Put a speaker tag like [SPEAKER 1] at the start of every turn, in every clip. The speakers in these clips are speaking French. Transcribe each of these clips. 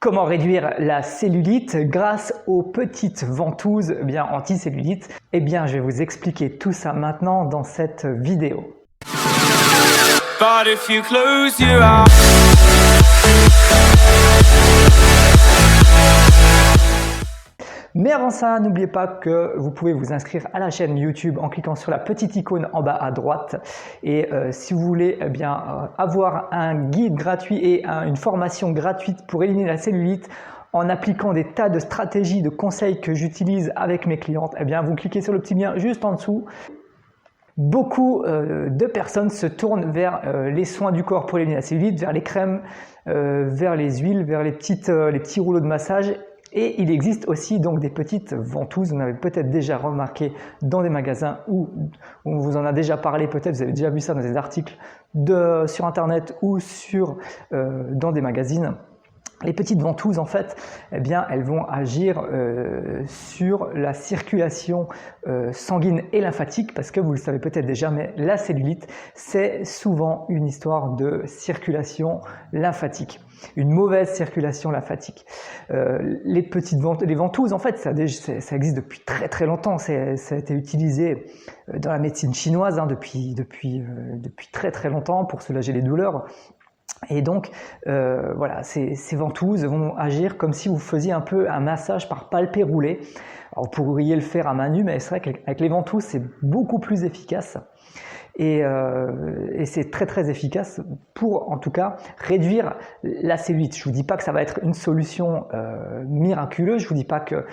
[SPEAKER 1] Comment réduire la cellulite grâce aux petites ventouses anti-cellulite? Je vais vous expliquer tout ça maintenant dans cette vidéo. Mais avant ça, n'oubliez pas que vous pouvez vous inscrire à la chaîne YouTube en cliquant sur la petite icône en bas à droite. Et si vous voulez avoir un guide gratuit et une formation gratuite pour éliminer la cellulite en appliquant des tas de stratégies, de conseils que j'utilise avec mes clientes, vous cliquez sur le petit lien juste en dessous. Beaucoup de personnes se tournent vers les soins du corps pour éliminer la cellulite, vers les crèmes, vers les huiles, vers les petits rouleaux de massage. Et il existe aussi donc des petites ventouses, vous en avez peut-être déjà remarqué dans des magasins ou on vous en a déjà parlé, peut-être vous avez déjà vu ça dans des articles sur internet ou dans des magazines. Les petites ventouses, en fait, elles vont agir sur la circulation sanguine et lymphatique parce que vous le savez peut-être déjà, mais la cellulite, c'est souvent une histoire de circulation lymphatique, une mauvaise circulation lymphatique. Les ventouses, en fait, ça existe depuis très très longtemps. Ça a été utilisé dans la médecine chinoise depuis très très longtemps pour soulager les douleurs. Et donc, ces ventouses vont agir comme si vous faisiez un peu un massage par palpé roulé. Alors, vous pourriez le faire à main nue, mais c'est vrai qu'avec les ventouses, c'est beaucoup plus efficace. Et c'est très très efficace pour, en tout cas, réduire la cellulite. Je vous dis pas que ça va être une solution miraculeuse. Je vous dis pas que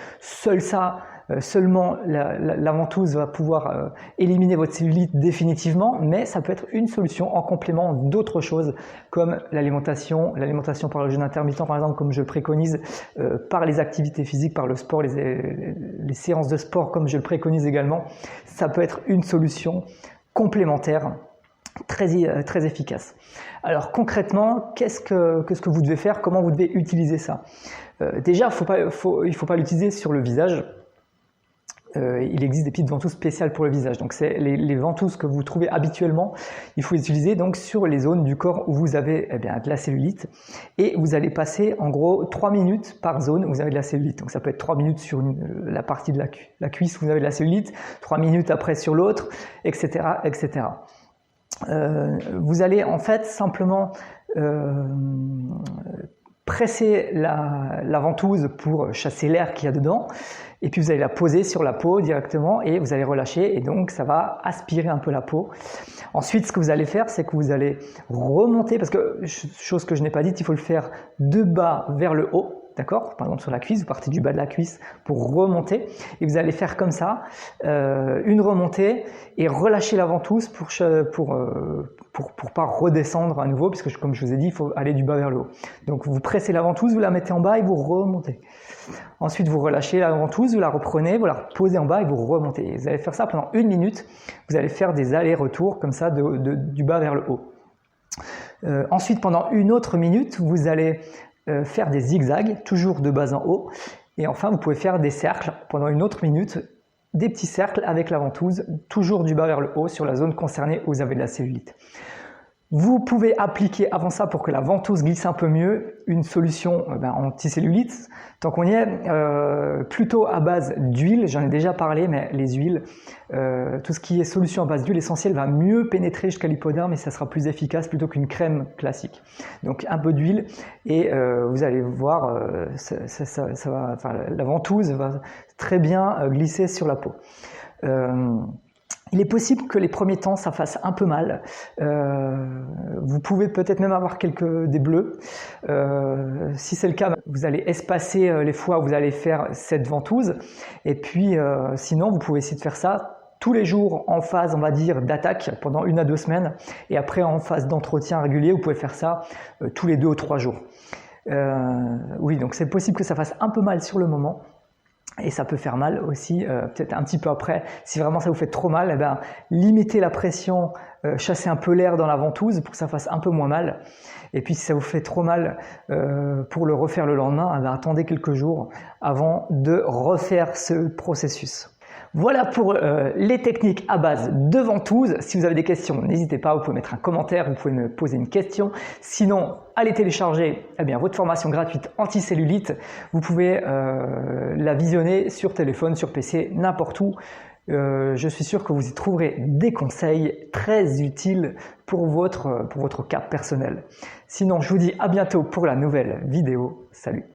[SPEAKER 1] seulement la ventouse va pouvoir éliminer votre cellulite définitivement, mais ça peut être une solution en complément d'autres choses comme l'alimentation par le jeûne intermittent par exemple, comme je le préconise, par les activités physiques, par le sport, les séances de sport comme je le préconise également. Ça peut être une solution complémentaire très efficace. Alors concrètement, qu'est-ce que vous devez faire? Comment vous devez utiliser ça? Déjà, il faut pas l'utiliser sur le visage. Il existe des petites ventouses spéciales pour le visage. Donc c'est les ventouses que vous trouvez habituellement. Il faut les utiliser donc sur les zones du corps où vous avez de la cellulite. Et vous allez passer en gros 3 minutes par zone où vous avez de la cellulite. Donc ça peut être 3 minutes sur la partie de la cuisse où vous avez de la cellulite, 3 minutes après sur l'autre, etc., etc. Vous allez en fait simplement presser la ventouse pour chasser l'air qu'il y a dedans. Et puis vous allez la poser sur la peau directement et vous allez relâcher et donc ça va aspirer un peu la peau. Ensuite, ce que vous allez faire, c'est que vous allez remonter, parce que, chose que je n'ai pas dite, il faut le faire de bas vers le haut. D'accord? Par exemple sur la cuisse, vous partez du bas de la cuisse pour remonter et vous allez faire comme ça, une remontée et relâcher la ventouse pour pas redescendre à nouveau, puisque comme je vous ai dit, il faut aller du bas vers le haut. Donc vous pressez la ventouse, vous la mettez en bas et vous remontez. Ensuite vous relâchez la ventouse, vous la reprenez, vous la reposez en bas et vous remontez. Vous allez faire ça pendant 1 minute, vous allez faire des allers-retours comme ça du bas vers le haut. Ensuite pendant une autre minute, vous allez faire des zigzags, toujours de bas en haut. Et enfin, vous pouvez faire des cercles pendant une autre minute, des petits cercles avec la ventouse, toujours du bas vers le haut sur la zone concernée où vous avez de la cellulite. Vous pouvez appliquer avant ça, pour que la ventouse glisse un peu mieux, une solution anti-cellulite. Tant qu'on y est, plutôt à base d'huile, j'en ai déjà parlé, mais les huiles, tout ce qui est solution à base d'huile essentielle va mieux pénétrer jusqu'à l'hypoderme et ça sera plus efficace plutôt qu'une crème classique. Donc un peu d'huile et vous allez voir, la ventouse va très bien glisser sur la peau. Il est possible que les premiers temps ça fasse un peu mal. Vous pouvez peut-être même avoir des bleus. Si c'est le cas, vous allez espacer les fois où vous allez faire cette ventouse. Et puis sinon, vous pouvez essayer de faire ça tous les jours en phase, on va dire, d'attaque pendant 1 à 2 semaines. Et après, en phase d'entretien régulier, vous pouvez faire ça tous les 2 ou 3 jours. Oui, donc c'est possible que ça fasse un peu mal sur le moment. Et ça peut faire mal aussi, peut-être un petit peu après. Si vraiment ça vous fait trop mal, limitez la pression, chassez un peu l'air dans la ventouse pour que ça fasse un peu moins mal. Et puis si ça vous fait trop mal pour le refaire le lendemain, attendez quelques jours avant de refaire ce processus. Voilà pour les techniques à base de ventouse. Si vous avez des questions, n'hésitez pas, vous pouvez mettre un commentaire, vous pouvez me poser une question. Sinon, allez télécharger votre formation gratuite anti-cellulite. Vous pouvez la visionner sur téléphone, sur PC, n'importe où. Je suis sûr que vous y trouverez des conseils très utiles pour votre cas personnel. Sinon, je vous dis à bientôt pour la nouvelle vidéo. Salut!